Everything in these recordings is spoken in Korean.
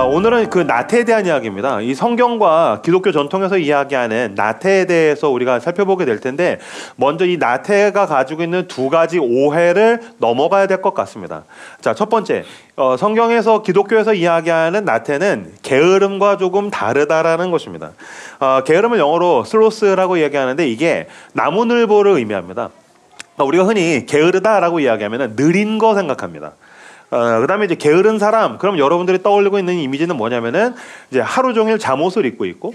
오늘은 그 나태에 대한 이야기입니다. 이 성경과 기독교 전통에서 이야기하는 나태에 대해서 우리가 살펴보게 될 텐데, 먼저 이 나태가 가지고 있는 두 가지 오해를 넘어가야 될 것 같습니다. 자, 첫 번째, 성경에서 기독교에서 이야기하는 나태는 게으름과 조금 다르다라는 것입니다. 게으름을 영어로 슬로스라고 이야기하는데, 이게 나무늘보를 의미합니다. 우리가 흔히 게으르다라고 이야기하면 느린 거 생각합니다. 그 다음에 이제 게으른 사람, 그럼 여러분들이 떠올리고 있는 이미지는 뭐냐면은 이제 하루 종일 잠옷을 입고 있고,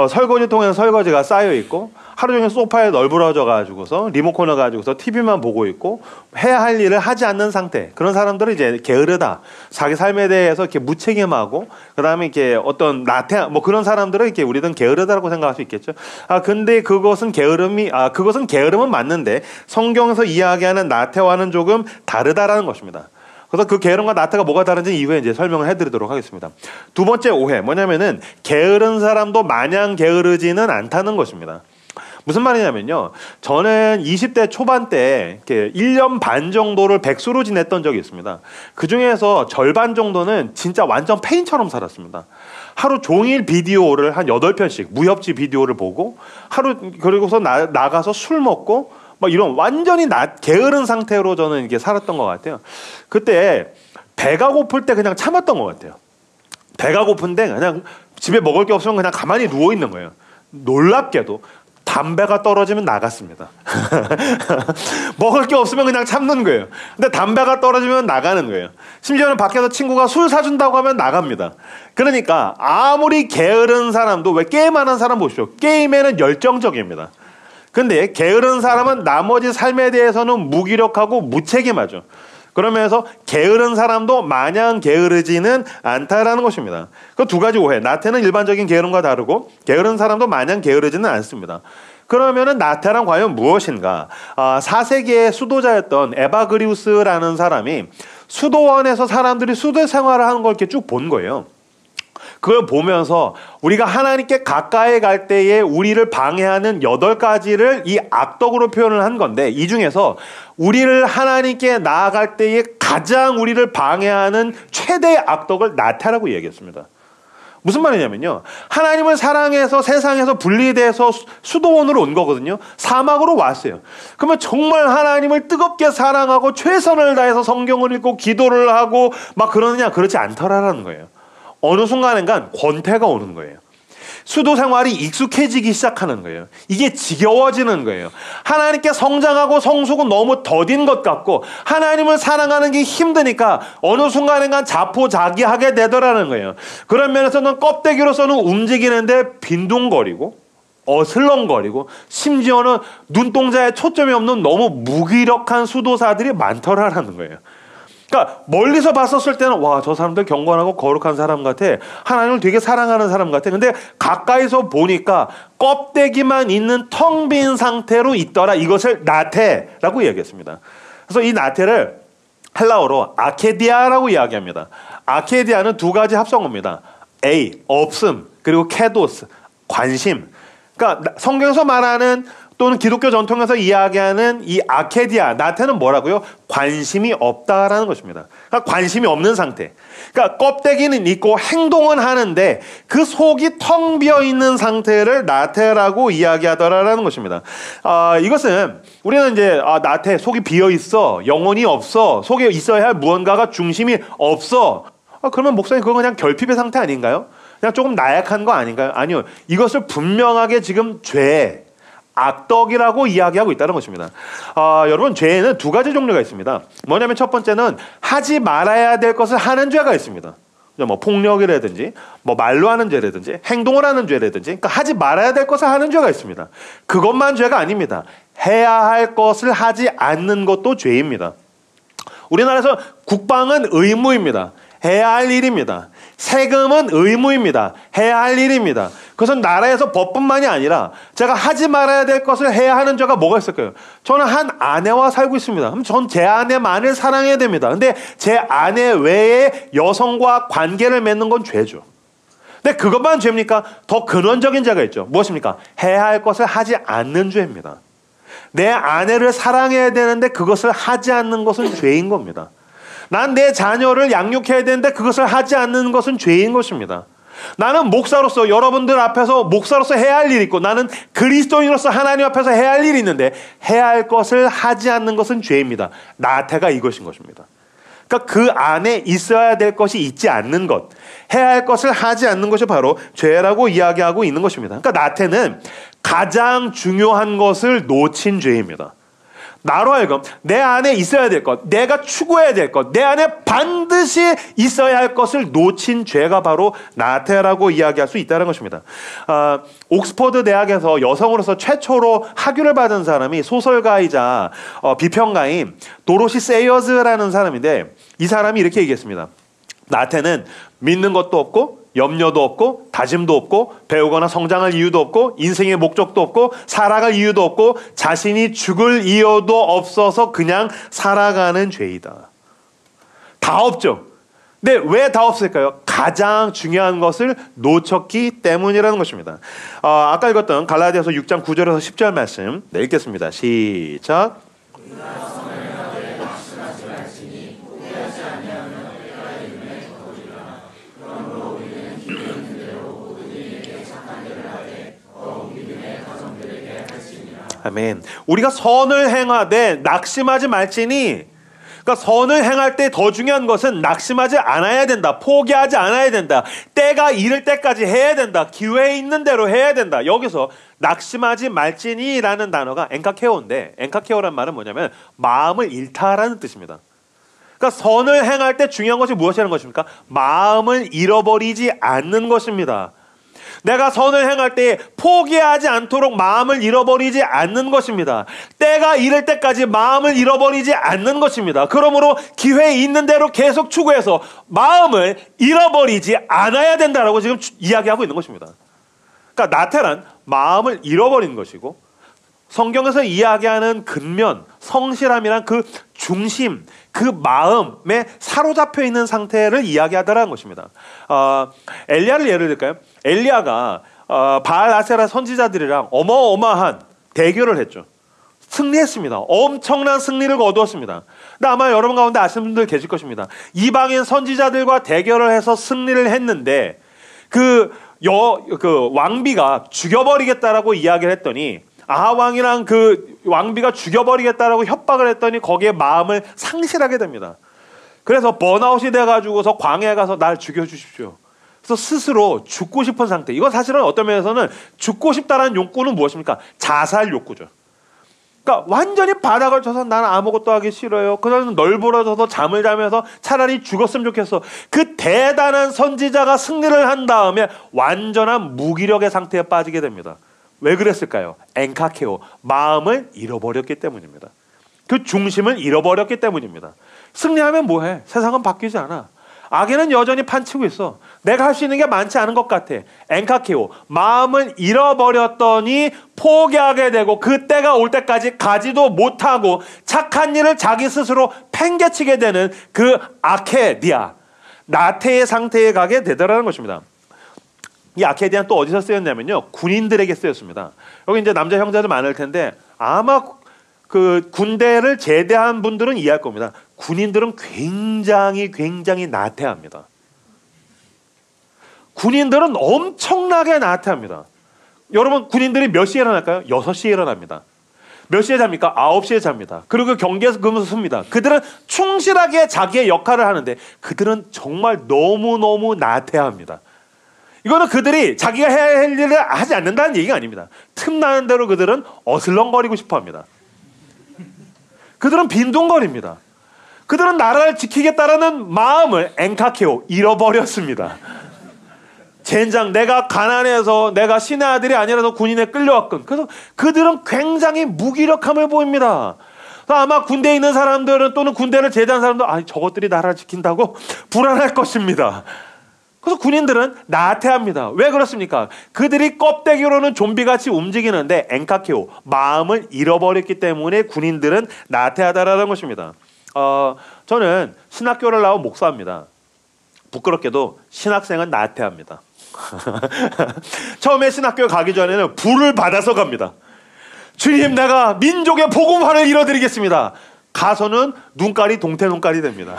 설거지통에는 설거지가 쌓여 있고, 하루 종일 소파에 널브러져 가지고서 리모컨을 가지고서 TV만 보고 있고 해야 할 일을 하지 않는 상태. 그런 사람들은 이제 게으르다. 자기 삶에 대해서 이렇게 무책임하고, 그다음에 이렇게 어떤 나태, 뭐 그런 사람들은 이렇게 우리는 게으르다라고 생각할 수 있겠죠. 근데 그것은 게으름은 맞는데 성경에서 이야기하는 나태와는 조금 다르다라는 것입니다. 그래서 그 게으름과 나태가 뭐가 다른지 이후에 이제 설명을 해드리도록 하겠습니다. 두 번째 오해, 뭐냐면은 게으른 사람도 마냥 게으르지는 않다는 것입니다. 무슨 말이냐면요, 저는 20대 초반 때 이렇게 1년 반 정도를 백수로 지냈던 적이 있습니다. 그 중에서 절반 정도는 진짜 완전 페인처럼 살았습니다. 하루 종일 비디오를 한 8편씩 무협지 비디오를 보고, 그리고서 나가서 술 먹고 막 이런 완전히 게으른 상태로 저는 이렇게 살았던 것 같아요. 그때 배가 고플 때 그냥 참았던 것 같아요. 배가 고픈데 그냥 집에 먹을 게 없으면 그냥 가만히 누워 있는 거예요. 놀랍게도 담배가 떨어지면 나갔습니다. 먹을 게 없으면 그냥 참는 거예요. 근데 담배가 떨어지면 나가는 거예요. 심지어는 밖에서 친구가 술 사준다고 하면 나갑니다. 그러니까 아무리 게으른 사람도, 왜 게임하는 사람 보십시오. 게임에는 열정적입니다. 근데 게으른 사람은 나머지 삶에 대해서는 무기력하고 무책임하죠. 그러면서 게으른 사람도 마냥 게으르지는 않다라는 것입니다. 그 두 가지 오해. 나태는 일반적인 게으름과 다르고 게으른 사람도 마냥 게으르지는 않습니다. 그러면은 나태란 과연 무엇인가? 4세기의 수도자였던 에바그리우스라는 사람이 수도원에서 사람들이 수도 생활을 하는 걸 이렇게 쭉 본 거예요. 그걸 보면서 우리가 하나님께 가까이 갈 때에 우리를 방해하는 8가지를 이 악덕으로 표현을 한 건데, 이 중에서 우리를 하나님께 나아갈 때에 가장 우리를 방해하는 최대의 악덕을 나태라고 얘기했습니다. 무슨 말이냐면요, 하나님을 사랑해서 세상에서 분리돼서 수도원으로 온 거거든요. 사막으로 왔어요. 그러면 정말 하나님을 뜨겁게 사랑하고 최선을 다해서 성경을 읽고 기도를 하고 막 그러느냐? 그렇지 않더라라는 거예요. 어느 순간인가 권태가 오는 거예요. 수도 생활이 익숙해지기 시작하는 거예요. 이게 지겨워지는 거예요. 하나님께 성장하고 성숙은 너무 더딘 것 같고 하나님을 사랑하는 게 힘드니까 어느 순간인가 자포자기하게 되더라는 거예요. 그런 면에서는 껍데기로서는 움직이는데 빈둥거리고 어슬렁거리고, 심지어는 눈동자에 초점이 없는 너무 무기력한 수도사들이 많더라라는 거예요. 그러니까 멀리서 봤었을 때는 와, 저 사람들 경건하고 거룩한 사람 같아, 하나님을 되게 사랑하는 사람 같아. 근데 가까이서 보니까 껍데기만 있는 텅 빈 상태로 있더라. 이것을 나태라고 얘기했습니다. 그래서 이 나태를 헬라어로 아케디아라고 이야기합니다. 아케디아는 두 가지 합성어입니다. 없음, 그리고 케도스, 관심. 그러니까 성경에서 말하는 또는 기독교 전통에서 이야기하는 이 아케디아, 나태는 뭐라고요? 관심이 없다라는 것입니다. 그러니까 관심이 없는 상태. 그러니까 껍데기는 있고 행동은 하는데 그 속이 텅 비어 있는 상태를 나태라고 이야기하더라라는 것입니다. 이것은 우리는 이제 나태, 속이 비어 있어, 영혼이 없어, 속에 있어야 할 무언가가 중심이 없어. 그러면 목사님 그건 그냥 결핍의 상태 아닌가요? 그냥 조금 나약한 거 아닌가요? 아니요. 이것을 분명하게 지금 악덕이라고 이야기하고 있다는 것입니다. 여러분, 죄에는 두 가지 종류가 있습니다. 뭐냐면 첫 번째는 하지 말아야 될 것을 하는 죄가 있습니다. 뭐 폭력이라든지 뭐 말로 하는 죄라든지 행동을 하는 죄라든지, 그러니까 하지 말아야 될 것을 하는 죄가 있습니다. 그것만 죄가 아닙니다. 해야 할 것을 하지 않는 것도 죄입니다. 우리나라에서 국방은 의무입니다. 해야 할 일입니다. 세금은 의무입니다. 해야 할 일입니다. 그것은 나라에서 법뿐만이 아니라 제가 하지 말아야 될 것을 해야 하는 죄가 뭐가 있을까요? 저는 한 아내와 살고 있습니다. 그럼 전 제 아내만을 사랑해야 됩니다. 근데 제 아내 외에 여성과 관계를 맺는 건 죄죠. 근데 그것만 죄입니까? 더 근원적인 죄가 있죠. 무엇입니까? 해야 할 것을 하지 않는 죄입니다. 내 아내를 사랑해야 되는데 그것을 하지 않는 것은 죄인 겁니다. 난 내 자녀를 양육해야 되는데 그것을 하지 않는 것은 죄인 것입니다. 나는 목사로서 여러분들 앞에서 목사로서 해야 할 일이 있고 나는 그리스도인으로서 하나님 앞에서 해야 할 일이 있는데 해야 할 것을 하지 않는 것은 죄입니다. 나태가 이것인 것입니다. 그러니까 그 안에 있어야 될 것이 있지 않는 것, 해야 할 것을 하지 않는 것이 바로 죄라고 이야기하고 있는 것입니다. 그러니까 나태는 가장 중요한 것을 놓친 죄입니다. 나로 하여금 내 안에 있어야 될 것, 내가 추구해야 될 것, 내 안에 반드시 있어야 할 것을 놓친 죄가 바로 나태라고 이야기할 수 있다는 것입니다. 옥스퍼드 대학에서 여성으로서 최초로 학위를 받은 사람이 소설가이자 비평가인 도로시 세이어즈라는 사람인데 이 사람이 이렇게 얘기했습니다. 나태는 믿는 것도 없고 염려도 없고 다짐도 없고 배우거나 성장할 이유도 없고 인생의 목적도 없고 살아갈 이유도 없고 자신이 죽을 이유도 없어서 그냥 살아가는 죄이다. 다 없죠. 근데 왜 다 없을까요? 가장 중요한 것을 놓쳤기 때문이라는 것입니다. 아까 읽었던 갈라디아서 6장 9절에서 10절 말씀 읽겠습니다. 시작. 아멘. 우리가 선을 행하되 낙심하지 말지니, 그러니까 선을 행할 때 더 중요한 것은 낙심하지 않아야 된다. 포기하지 않아야 된다. 때가 이를 때까지 해야 된다. 기회 있는 대로 해야 된다. 여기서 낙심하지 말지니라는 단어가 엔카케오인데, 엔카케오란 말은 뭐냐면 마음을 잃다라는 뜻입니다. 그러니까 선을 행할 때 중요한 것이 무엇이라는 것입니까? 마음을 잃어버리지 않는 것입니다. 내가 선을 행할 때 포기하지 않도록 마음을 잃어버리지 않는 것입니다. 때가 이를 때까지 마음을 잃어버리지 않는 것입니다. 그러므로 기회 있는 대로 계속 추구해서 마음을 잃어버리지 않아야 된다라고 지금 이야기하고 있는 것입니다. 그러니까 나태란 마음을 잃어버리는 것이고, 성경에서 이야기하는 근면, 성실함이란 그 중심, 그 마음에 사로잡혀 있는 상태를 이야기하더라는 것입니다. 엘리야를 예를 들까요? 엘리야가 바알 아세라 선지자들이랑 어마어마한 대결을 했죠. 승리했습니다. 엄청난 승리를 거두었습니다. 근데 아마 여러분 가운데 아시는 분들 계실 것입니다. 이방인 선지자들과 대결을 해서 승리를 했는데 그 왕비가 죽여버리겠다라고 이야기를 했더니, 아하왕이랑 그 왕비가 죽여버리겠다라고 협박을 했더니 거기에 마음을 상실하게 됩니다. 그래서 번아웃이 돼가지고서 광야에 가서 날 죽여주십시오. 그래서 스스로 죽고 싶은 상태. 이건 사실은 어떤 면에서는 죽고 싶다라는 욕구는 무엇입니까? 자살 욕구죠. 그러니까 완전히 바닥을 쳐서 나는 아무것도 하기 싫어요. 그냥 널브러져서 잠을 자면서 차라리 죽었으면 좋겠어. 그 대단한 선지자가 승리를 한 다음에 완전한 무기력의 상태에 빠지게 됩니다. 왜 그랬을까요? 엔카케오, 마음을 잃어버렸기 때문입니다. 그 중심을 잃어버렸기 때문입니다. 승리하면 뭐해? 세상은 바뀌지 않아. 악에는 여전히 판치고 있어. 내가 할 수 있는 게 많지 않은 것 같아. 엔카케오, 마음을 잃어버렸더니 포기하게 되고 그때가 올 때까지 가지도 못하고 착한 일을 자기 스스로 팽개치게 되는 그 아케디아, 나태의 상태에 가게 되더라는 것입니다. 이 아케디아는 또 어디서 쓰였냐면요, 군인들에게 쓰였습니다. 여기 이제 남자 형제들 많을 텐데 아마 그 군대를 제대한 분들은 이해할 겁니다. 군인들은 굉장히 나태합니다. 군인들은 엄청나게 나태합니다. 여러분, 군인들이 몇 시에 일어날까요? 6시에 일어납니다. 몇 시에 잡니까? 9시에 잡니다. 그리고 경계에서 금을 씁니다. 그들은 충실하게 자기의 역할을 하는데 그들은 정말 너무너무 나태합니다. 이거는 그들이 자기가 해야 할 일을 하지 않는다는 얘기가 아닙니다. 틈나는 대로 그들은 어슬렁거리고 싶어합니다. 그들은 빈둥거립니다. 그들은 나라를 지키겠다라는 마음을 엔카케오, 잃어버렸습니다. 젠장, 내가 가난해서 내가 신의 아들이 아니라서 군인에 끌려왔건. 그래서 그들은 굉장히 무기력함을 보입니다. 아마 군대에 있는 사람들은, 또는 군대를 제대한 사람들은 아니 저것들이 나라를 지킨다고 불안할 것입니다. 그래서 군인들은 나태합니다. 왜 그렇습니까? 그들이 껍데기로는 좀비같이 움직이는데 엔카케오, 마음을 잃어버렸기 때문에 군인들은 나태하다라는 것입니다. 저는 신학교를 나온 목사입니다. 부끄럽게도 신학생은 나태합니다. 처음에 신학교 가기 전에는 불을 받아서 갑니다. 주님, 내가 민족의 복음화를 이뤄드리겠습니다. 가서는 눈깔이 동태 눈깔이 됩니다.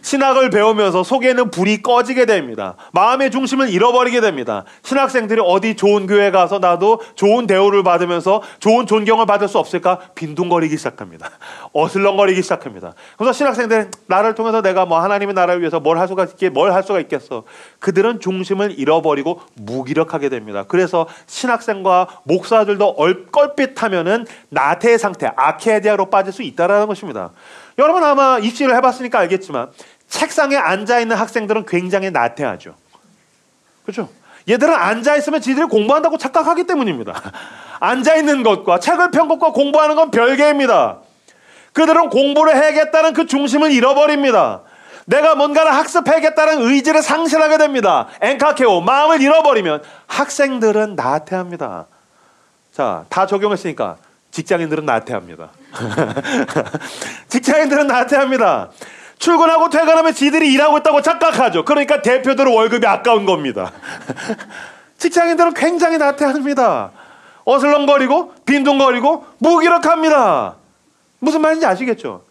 신학을 배우면서 속에는 불이 꺼지게 됩니다. 마음의 중심을 잃어버리게 됩니다. 신학생들이 어디 좋은 교회 가서 나도 좋은 대우를 받으면서 좋은 존경을 받을 수 없을까? 빈둥거리기 시작합니다. 어슬렁거리기 시작합니다. 그래서 신학생들은 나를 통해서 내가 뭐 하나님의 나라를 위해서 뭘 할 수가 있겠어. 그들은 중심을 잃어버리고 무기력하게 됩니다. 그래서 신학생과 목사들도 껄핏하면은 나태의 상태, 아케디아로 빠질 수 있다는 것입니다. 여러분 아마 입시를 해봤으니까 알겠지만 책상에 앉아있는 학생들은 굉장히 나태하죠. 그렇죠? 얘들은 앉아있으면 지들이 공부한다고 착각하기 때문입니다. 앉아있는 것과 책을 편 것과 공부하는 건 별개입니다. 그들은 공부를 해야겠다는 그 중심을 잃어버립니다. 내가 뭔가를 학습해야겠다는 의지를 상실하게 됩니다. 엔카케오, 마음을 잃어버리면 학생들은 나태합니다. 자, 다 적용했으니까 직장인들은 나태합니다. 직장인들은 나태합니다. 출근하고 퇴근하면 지들이 일하고 있다고 착각하죠. 그러니까 대표들은 월급이 아까운 겁니다. 직장인들은 굉장히 나태합니다. 어슬렁거리고 빈둥거리고 무기력합니다. 무슨 말인지 아시겠죠?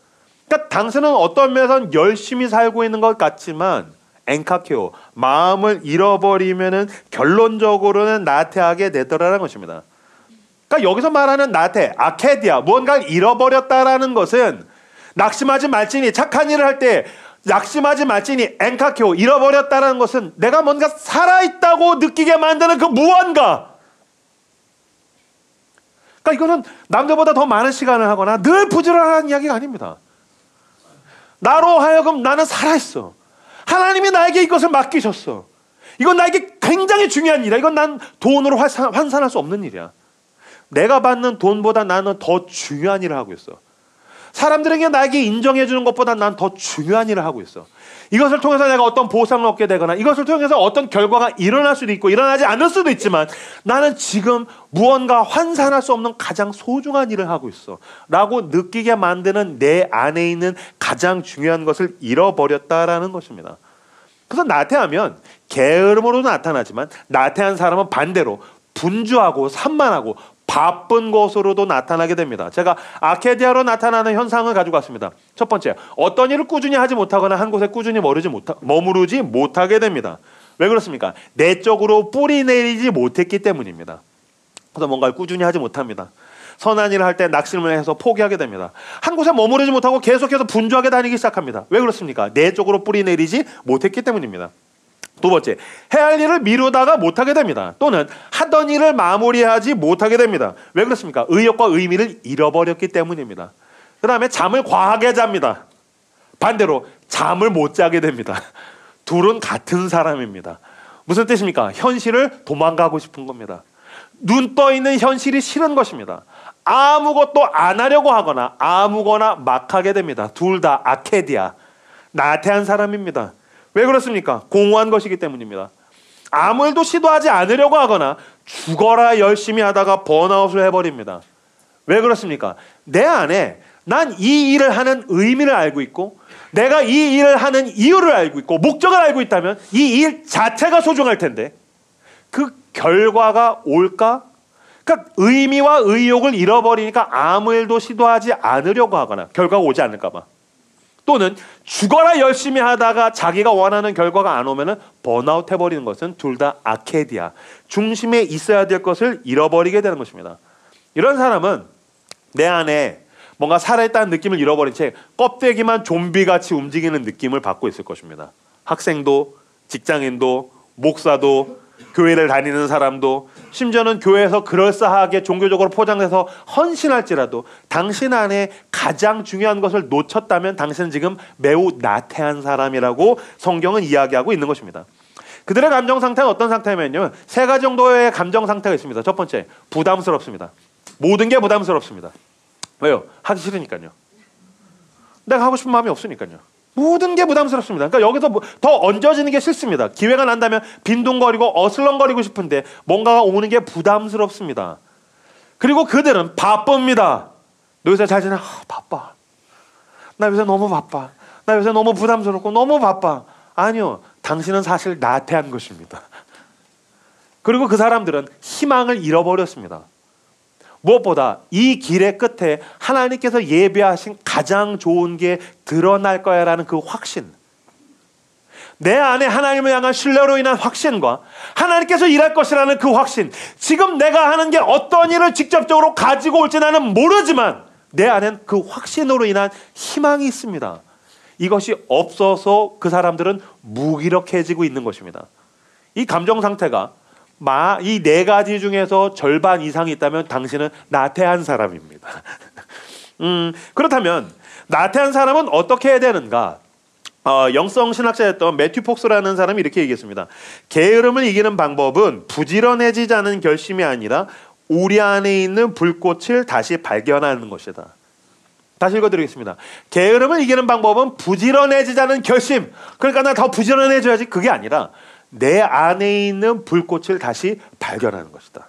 그러니까 당신은 어떤 면에서는 열심히 살고 있는 것 같지만 엔카케오, 마음을 잃어버리면은 결론적으로는 나태하게 되더라는 것입니다. 그러니까 여기서 말하는 나태, 아케디아, 무언가를 잃어버렸다라는 것은 낙심하지 말지니, 착한 일을 할 때 낙심하지 말지니 엔카케오, 잃어버렸다라는 것은 내가 뭔가 살아있다고 느끼게 만드는 그 무언가. 그러니까 이거는 남들보다 더 많은 시간을 하거나 늘 부지런한 이야기가 아닙니다. 나로 하여금 나는 살아있어. 하나님이 나에게 이것을 맡기셨어. 이건 나에게 굉장히 중요한 일이야. 이건 난 돈으로 환산할 수 없는 일이야. 내가 받는 돈보다 나는 더 중요한 일을 하고 있어. 사람들에게 나에게 인정해 주는 것보다 난 더 중요한 일을 하고 있어. 이것을 통해서 내가 어떤 보상을 얻게 되거나 이것을 통해서 어떤 결과가 일어날 수도 있고 일어나지 않을 수도 있지만 나는 지금 무언가 환산할 수 없는 가장 소중한 일을 하고 있어 라고 느끼게 만드는 내 안에 있는 가장 중요한 것을 잃어버렸다라는 것입니다. 그래서 나태하면 게으름으로 나타나지만 나태한 사람은 반대로 분주하고 산만하고 바쁜 것으로도 나타나게 됩니다. 제가 아케디아로 나타나는 현상을 가지고 왔습니다. 첫 번째, 어떤 일을 꾸준히 하지 못하거나 한 곳에 꾸준히 머무르지 못하게 됩니다. 왜 그렇습니까? 내적으로 뿌리 내리지 못했기 때문입니다. 그래서 뭔가를 꾸준히 하지 못합니다. 선한 일을 할 때 낙심을 해서 포기하게 됩니다. 한 곳에 머무르지 못하고 계속해서 분주하게 다니기 시작합니다. 왜 그렇습니까? 내적으로 뿌리 내리지 못했기 때문입니다. 두 번째, 해야 할 일을 미루다가 못하게 됩니다. 또는 하던 일을 마무리하지 못하게 됩니다. 왜 그렇습니까? 의욕과 의미를 잃어버렸기 때문입니다. 그 다음에 잠을 과하게 잡니다. 반대로 잠을 못 자게 됩니다. 둘은 같은 사람입니다. 무슨 뜻입니까? 현실을 도망가고 싶은 겁니다. 눈 떠 있는 현실이 싫은 것입니다. 아무것도 안 하려고 하거나 아무거나 막 하게 됩니다. 둘 다 아케디아, 나태한 사람입니다. 왜 그렇습니까? 공허한 것이기 때문입니다. 아무 일도 시도하지 않으려고 하거나 죽어라 열심히 하다가 번아웃을 해버립니다. 왜 그렇습니까? 내 안에 난 이 일을 하는 의미를 알고 있고 내가 이 일을 하는 이유를 알고 있고 목적을 알고 있다면 이 일 자체가 소중할 텐데 그 결과가 올까? 그러니까 의미와 의욕을 잃어버리니까 아무 일도 시도하지 않으려고 하거나 결과가 오지 않을까 봐. 또는 죽어라 열심히 하다가 자기가 원하는 결과가 안 오면은 번아웃 해버리는 것은 둘 다 아케디아, 중심에 있어야 될 것을 잃어버리게 되는 것입니다. 이런 사람은 내 안에 뭔가 살아있다는 느낌을 잃어버린 채 껍데기만 좀비같이 움직이는 느낌을 받고 있을 것입니다. 학생도, 직장인도, 목사도, 교회를 다니는 사람도, 심지어는 교회에서 그럴싸하게 종교적으로 포장해서 헌신할지라도 당신 안에 가장 중요한 것을 놓쳤다면 당신은 지금 매우 나태한 사람이라고 성경은 이야기하고 있는 것입니다. 그들의 감정 상태는 어떤 상태냐면요, 세 가지 정도의 감정 상태가 있습니다. 첫 번째, 부담스럽습니다. 모든 게 부담스럽습니다. 왜요? 하기 싫으니까요. 내가 하고 싶은 마음이 없으니까요. 모든 게 부담스럽습니다. 그러니까 여기서 더 얹어지는 게 싫습니다. 기회가 난다면 빈둥거리고 어슬렁거리고 싶은데 뭔가가 오는 게 부담스럽습니다. 그리고 그들은 바쁩니다. 너 요새 잘 지내? 바빠. 나 요새 너무 바빠. 나 요새 너무 부담스럽고 너무 바빠. 아니요. 당신은 사실 나태한 것입니다. 그리고 그 사람들은 희망을 잃어버렸습니다. 무엇보다 이 길의 끝에 하나님께서 예비하신 가장 좋은 게 드러날 거야라는 그 확신, 내 안에 하나님을 향한 신뢰로 인한 확신과 하나님께서 일할 것이라는 그 확신, 지금 내가 하는 게 어떤 일을 직접적으로 가지고 올지 나는 모르지만 내 안엔 그 확신으로 인한 희망이 있습니다. 이것이 없어서 그 사람들은 무기력해지고 있는 것입니다. 이 감정 상태가 이 네 가지 중에서 절반 이상이 있다면 당신은 나태한 사람입니다. 그렇다면 나태한 사람은 어떻게 해야 되는가? 영성 신학자였던 매튜 폭스라는 사람이 이렇게 얘기했습니다. 게으름을 이기는 방법은 부지런해지지 않은 결심이 아니라 우리 안에 있는 불꽃을 다시 발견하는 것이다. 다시 읽어드리겠습니다. 게으름을 이기는 방법은 부지런해지지 않은 결심, 그러니까 나 더 부지런해져야지, 그게 아니라 내 안에 있는 불꽃을 다시 발견하는 것이다.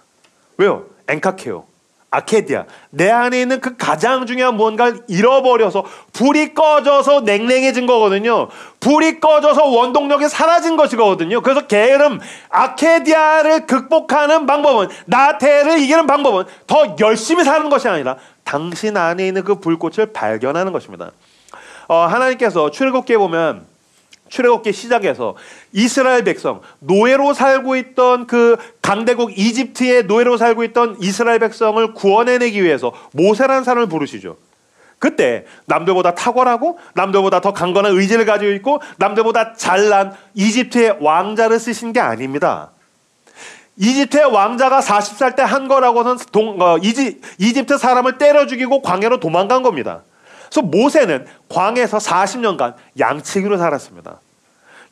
왜요? 엔카케오, 아케디아, 내 안에 있는 그 가장 중요한 무언가를 잃어버려서 불이 꺼져서 냉랭해진 거거든요. 불이 꺼져서 원동력이 사라진 것이거든요. 그래서 게으름, 아케디아를 극복하는 방법은, 나태를 이기는 방법은 더 열심히 사는 것이 아니라 당신 안에 있는 그 불꽃을 발견하는 것입니다. 하나님께서 출애굽기에 보면, 출애굽기 시작에서 이스라엘 백성, 노예로 살고 있던 그 강대국 이집트의 노예로 살고 있던 이스라엘 백성을 구원해내기 위해서 모세라는 사람을 부르시죠. 그때 남들보다 탁월하고 남들보다 더 강건한 의지를 가지고 있고 남들보다 잘난 이집트의 왕자를 쓰신 게 아닙니다. 이집트의 왕자가 40살 때 한 거라고는 이집트 사람을 때려 죽이고 광야로 도망간 겁니다. 그래서 모세는 광야에서 40년간 양치기로 살았습니다.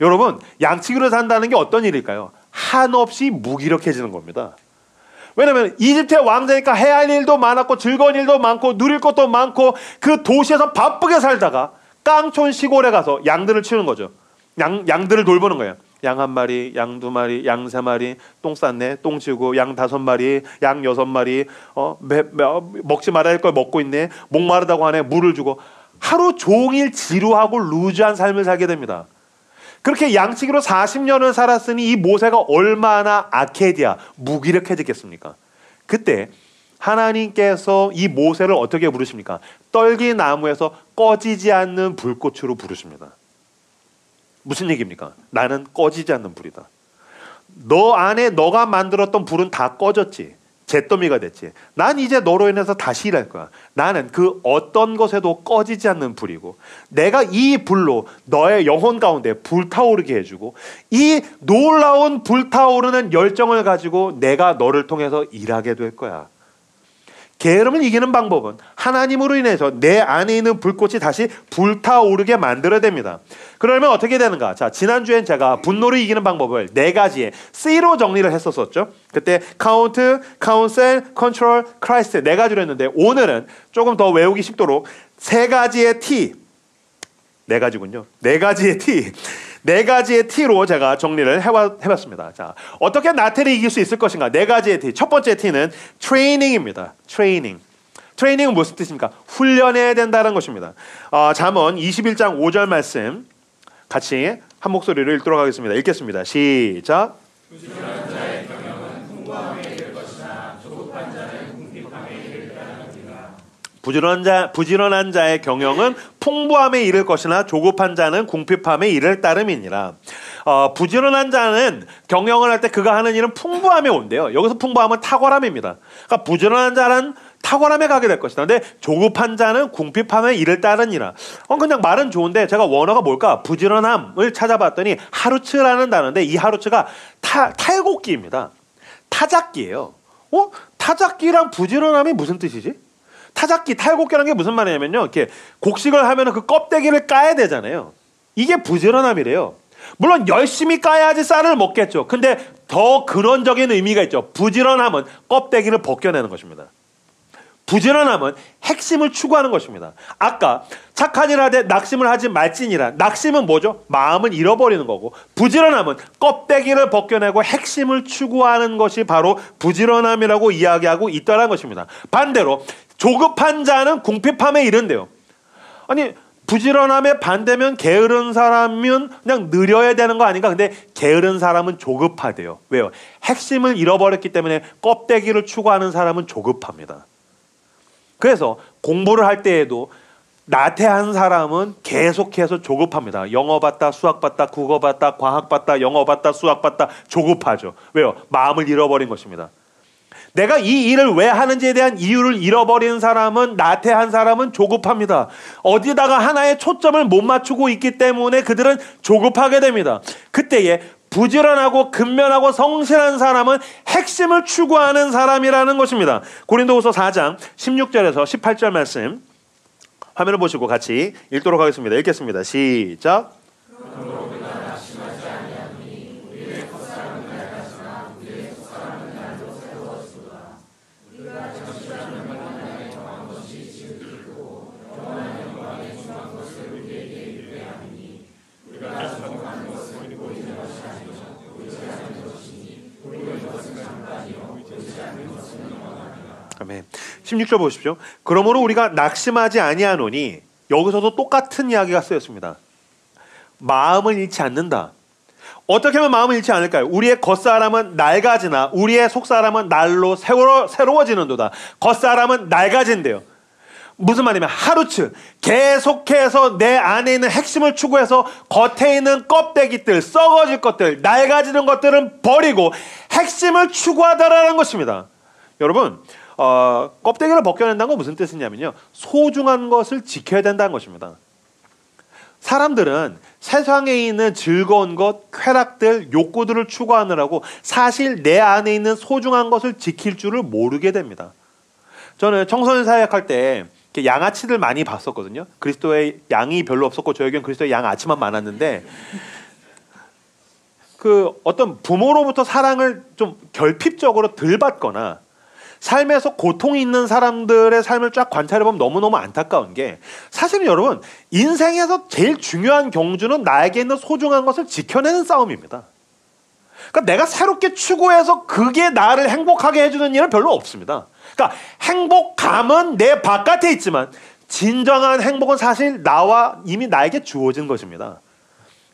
여러분, 양치기로 산다는 게 어떤 일일까요? 한없이 무기력해지는 겁니다. 왜냐하면 이집트의 왕자니까 해야 할 일도 많았고 즐거운 일도 많고 누릴 것도 많고 그 도시에서 바쁘게 살다가 깡촌 시골에 가서 양들을 치우는 거죠. 양들을 돌보는 거예요. 양 1마리, 양 2마리, 양 3마리, 똥 쌌네, 똥 치우고, 양 5마리, 양 6마리, 먹지 말아야 할 걸 먹고 있네, 목마르다고 하네, 물을 주고, 하루 종일 지루하고 루즈한 삶을 살게 됩니다. 그렇게 양치기로 40년을 살았으니 이 모세가 얼마나 아케디아, 무기력해지겠습니까? 그때 하나님께서 이 모세를 어떻게 부르십니까? 떨기나무에서 꺼지지 않는 불꽃으로 부르십니다. 무슨 얘기입니까? 나는 꺼지지 않는 불이다. 너 안에 너가 만들었던 불은 다 꺼졌지. 잿더미가 됐지. 난 이제 너로 인해서 다시 일할 거야. 나는 그 어떤 것에도 꺼지지 않는 불이고, 내가 이 불로 너의 영혼 가운데 불타오르게 해주고, 이 놀라운 불타오르는 열정을 가지고 내가 너를 통해서 일하게 될 거야. 게으름을 이기는 방법은 하나님으로 인해서 내 안에 있는 불꽃이 다시 불타오르게 만들어야 됩니다. 그러면 어떻게 되는가? 자, 지난주엔 제가 분노를 이기는 방법을 4가지의 C로 정리를 했었죠. 그때 카운트, 카운셀, 컨트롤, 크라이스트 4가지로 했는데, 오늘은 조금 더 외우기 쉽도록 3가지의 T, 4가지군요. 4가지의 T, 4가지의 T로 제가 정리를 해봤습니다. 자, 어떻게 나태를 이길 수 있을 것인가? 4가지의 T. 첫 번째 T는 트레이닝입니다. 트레이닝. 트레이닝은 무슨 뜻입니까? 훈련해야 된다는 것입니다. 잠언 21장 5절 말씀 같이 한 목소리로 읽도록 하겠습니다. 읽겠습니다. 시작. 부지런한 자의 경영은 풍부함에 이를 것이나 조급한 자는 궁핍함에 이르리라. 부지런한 자의 경영은 풍부함에 이를 것이나 조급한 자는 궁핍함에 이를 따름이니라. 부지런한 자는 경영을 할 때 그가 하는 일은 풍부함에 온대요. 여기서 풍부함은 탁월함입니다. 그러니까 부지런한 자는 탁월함에 가게 될 것이다. 근데 조급한 자는 궁핍함에 이를 따르니라. 그냥 말은 좋은데 제가 원어가 뭘까? 부지런함을 찾아봤더니 하루츠라는 단어인데, 이 하루츠가 탈곡기입니다. 타작기예요. 타작기랑 부지런함이 무슨 뜻이지? 타작기, 탈곡기라는 게 무슨 말이냐면요, 이렇게 곡식을 하면 그 껍데기를 까야 되잖아요. 이게 부지런함이래요. 물론 열심히 까야지 쌀을 먹겠죠. 근데 더 근원적인 의미가 있죠. 부지런함은 껍데기를 벗겨내는 것입니다. 부지런함은 핵심을 추구하는 것입니다. 아까 착한 일을 하되 낙심을 하지 말지니라. 낙심은 뭐죠? 마음을 잃어버리는 거고, 부지런함은 껍데기를 벗겨내고 핵심을 추구하는 것이 바로 부지런함이라고 이야기하고 있다는 것입니다. 반대로 조급한 자는 궁핍함에 이른대요. 아니, 부지런함의 반대면 게으른 사람은 그냥 느려야 되는 거 아닌가? 근데 게으른 사람은 조급하대요. 왜요? 핵심을 잃어버렸기 때문에 껍데기를 추구하는 사람은 조급합니다. 그래서 공부를 할 때에도 나태한 사람은 계속해서 조급합니다. 영어 봤다, 수학 봤다, 국어 봤다, 과학 봤다, 영어 봤다, 수학 봤다, 조급하죠. 왜요? 마음을 잃어버린 것입니다. 내가 이 일을 왜 하는지에 대한 이유를 잃어버린 사람은, 나태한 사람은 조급합니다. 어디다가 하나의 초점을 못 맞추고 있기 때문에 그들은 조급하게 됩니다. 그때에 부지런하고 근면하고 성실한 사람은 핵심을 추구하는 사람이라는 것입니다. 고린도후서 4장 16절에서 18절 말씀 화면을 보시고 같이 읽도록 하겠습니다. 읽겠습니다. 시작. 아멘. 16절 보십시오. 그러므로 우리가 낙심하지 아니하노니, 여기서도 똑같은 이야기가 쓰였습니다. 마음을 잃지 않는다. 어떻게 하면 마음을 잃지 않을까요? 우리의 겉사람은 낡아지나 우리의 속사람은 날로 새로워지는도다. 겉사람은 낡아진대요. 무슨 말이냐면 하루츠 계속해서 내 안에 있는 핵심을 추구해서 겉에 있는 껍데기들, 썩어질 것들, 낡아지는 것들은 버리고 핵심을 추구하다라는 것입니다. 여러분, 껍데기를 벗겨낸다는 건 무슨 뜻이냐면요, 소중한 것을 지켜야 된다는 것입니다. 사람들은 세상에 있는 즐거운 것, 쾌락들, 욕구들을 추구하느라고 사실 내 안에 있는 소중한 것을 지킬 줄을 모르게 됩니다. 저는 청소년 사역할 때 양아치들 많이 봤었거든요. 그리스도의 양이 별로 없었고 저에겐 그리스도의 양아치만 많았는데, 그 어떤 부모로부터 사랑을 좀 결핍적으로 덜 받거나 삶에서 고통이 있는 사람들의 삶을 쫙 관찰해보면 너무너무 안타까운 게, 사실은 여러분 인생에서 제일 중요한 경주는 나에게 있는 소중한 것을 지켜내는 싸움입니다. 그러니까 내가 새롭게 추구해서 그게 나를 행복하게 해주는 일은 별로 없습니다. 그러니까 행복감은 내 바깥에 있지만 진정한 행복은 사실 이미 나에게 주어진 것입니다.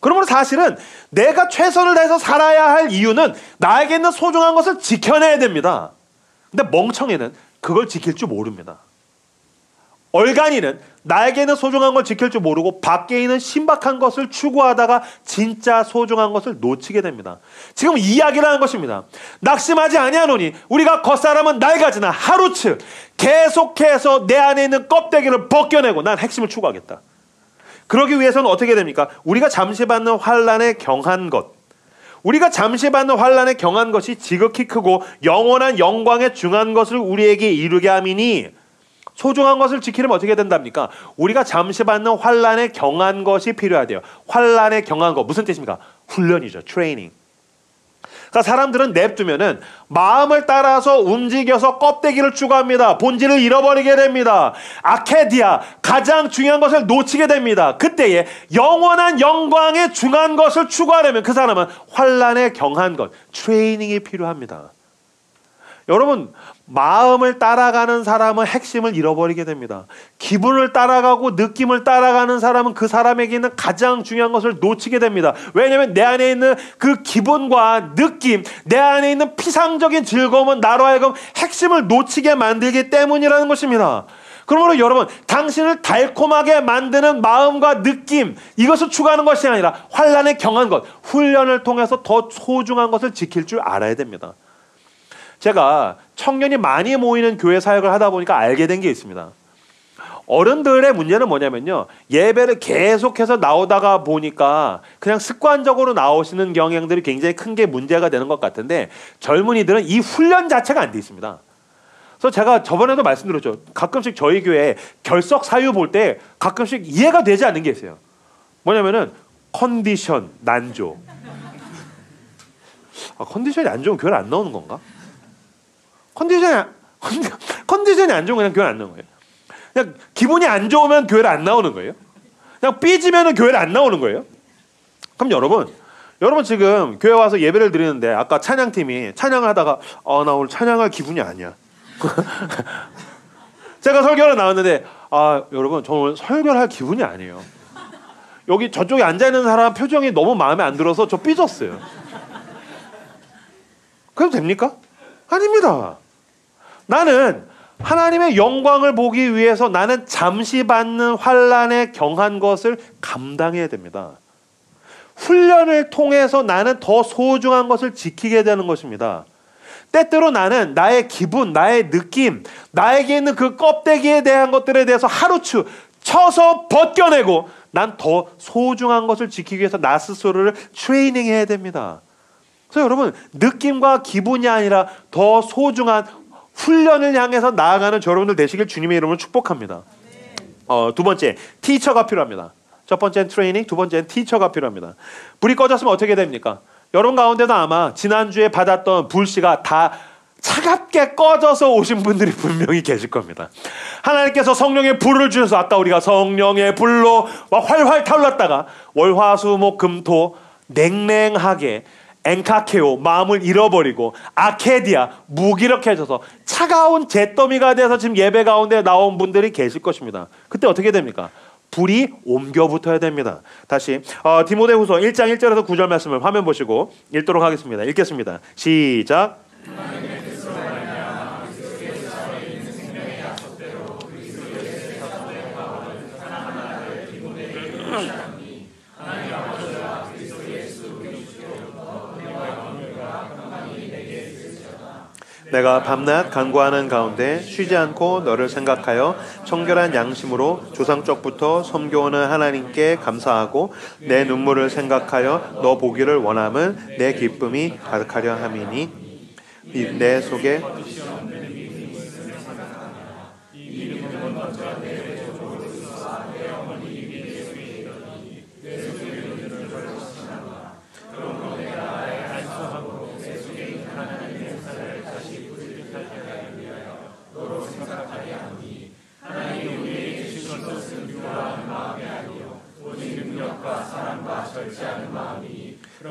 그러므로 사실은 내가 최선을 다해서 살아야 할 이유는 나에게 있는 소중한 것을 지켜내야 됩니다. 근데 멍청이는 그걸 지킬 줄 모릅니다. 얼간이는 나에게 있는 소중한 걸 지킬 줄 모르고 밖에 있는 신박한 것을 추구하다가 진짜 소중한 것을 놓치게 됩니다. 지금 이야기를 하는 것입니다. 낙심하지 아니하노니 우리가 겉사람은 낡아지나 하루츠 계속해서 내 안에 있는 껍데기를 벗겨내고 난 핵심을 추구하겠다. 그러기 위해서는 어떻게 됩니까? 우리가 잠시 받는 환난에 경한 것, 우리가 잠시 받는 환난에 경한 것이 지극히 크고 영원한 영광에 중한 것을 우리에게 이루게 함이니, 소중한 것을 지키려면 어떻게 된답니까? 우리가 잠시 받는 환난에 경한 것이 필요하대요. 환난에 경한 것 무슨 뜻입니까? 훈련이죠. 트레이닝. 그러니까 사람들은 냅두면은 마음을 따라서 움직여서 껍데기를 추구합니다. 본질을 잃어버리게 됩니다. 아케디아, 가장 중요한 것을 놓치게 됩니다. 그때에 영원한 영광에 중한 것을 추구하려면 그 사람은 환난에 경한 것, 트레이닝이 필요합니다. 여러분, 마음을 따라가는 사람은 핵심을 잃어버리게 됩니다. 기분을 따라가고 느낌을 따라가는 사람은 그 사람에게 있는 가장 중요한 것을 놓치게 됩니다. 왜냐하면 내 안에 있는 그 기분과 느낌, 내 안에 있는 피상적인 즐거움은 나로 하여금 핵심을 놓치게 만들기 때문이라는 것입니다. 그러므로 여러분, 당신을 달콤하게 만드는 마음과 느낌, 이것을 추구하는 것이 아니라 환난에 경한 것, 훈련을 통해서 더 소중한 것을 지킬 줄 알아야 됩니다. 제가 청년이 많이 모이는 교회 사역을 하다 보니까 알게 된 게 있습니다. 어른들의 문제는 뭐냐면요, 예배를 계속해서 나오다가 보니까 그냥 습관적으로 나오시는 경향들이 굉장히 큰 게 문제가 되는 것 같은데, 젊은이들은 이 훈련 자체가 안 돼 있습니다. 그래서 제가 저번에도 말씀드렸죠. 가끔씩 저희 교회 결석 사유 볼 때 가끔씩 이해가 되지 않는 게 있어요. 뭐냐면은 컨디션 난조. 컨디션이 안 좋으면 교회를 안 나오는 건가? 컨디션이 안 좋으면 그냥 교회 안 나오는 거예요. 그냥 기분이 안 좋으면 교회를 안 나오는 거예요. 그냥 삐지면 교회를 안 나오는 거예요. 그럼 여러분 지금 교회 와서 예배를 드리는데 아까 찬양팀이 찬양하다가 나 오늘 찬양할 기분이 아니야. 제가 설교를 나왔는데 여러분 저 오늘 설교를 할 기분이 아니에요. 여기 저쪽에 앉아있는 사람 표정이 너무 마음에 안 들어서 저 삐졌어요. 그래도 됩니까? 아닙니다. 나는 하나님의 영광을 보기 위해서 나는 잠시 받는 환난에 경한 것을 감당해야 됩니다. 훈련을 통해서 나는 더 소중한 것을 지키게 되는 것입니다. 때때로 나는 나의 기분, 나의 느낌, 나에게 있는 그 껍데기에 대한 것들에 대해서 하루추 쳐서 벗겨내고 난 더 소중한 것을 지키기 위해서 나 스스로를 트레이닝해야 됩니다. 그래서 여러분, 느낌과 기분이 아니라 더 소중한 훈련을 향해서 나아가는 여러분들 되시길 주님의 이름으로 축복합니다. 두 번째, 티처가 필요합니다. 첫 번째는 트레이닝, 두 번째는 티처가 필요합니다. 불이 꺼졌으면 어떻게 됩니까? 여러분 가운데도 아마 지난주에 받았던 불씨가 다 차갑게 꺼져서 오신 분들이 분명히 계실 겁니다. 하나님께서 성령의 불을 주셔서 아까 우리가 성령의 불로 막 활활 타올랐다가 월화수목금토 냉랭하게 엔카케오 마음을 잃어버리고 아케디아 무기력해져서 차가운 잿더미가 돼서 지금 예배 가운데 나온 분들이 계실 것입니다. 그때 어떻게 됩니까? 불이 옮겨 붙어야 됩니다. 다시 디모데후서 1장 1절에서 9절 말씀을 화면 보시고 읽도록 하겠습니다. 읽겠습니다. 시작. 내가 밤낮 간구하는 가운데 쉬지 않고 너를 생각하여 청결한 양심으로 조상적부터 섬겨오는 하나님께 감사하고 내 눈물을 생각하여 너 보기를 원함은 내 기쁨이 가득하려 함이니 내 속에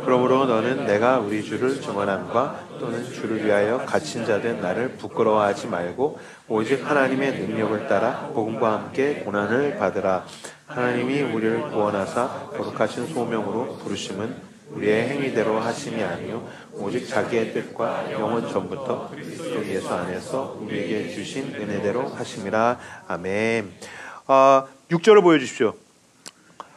그러므로 너는 내가 우리 주를 증언함과 또는 주를 위하여 갇힌 자된 나를 부끄러워하지 말고 오직 하나님의 능력을 따라 복음과 함께 고난을 받으라. 하나님이 우리를 구원하사 거룩하신 소명으로 부르심은 우리의 행위대로 하심이 아니요 오직 자기의 뜻과 영원 전부터 그리스도 예수 안에서 우리에게 주신 은혜대로 하심이라. 아멘. 6절을 보여주십시오.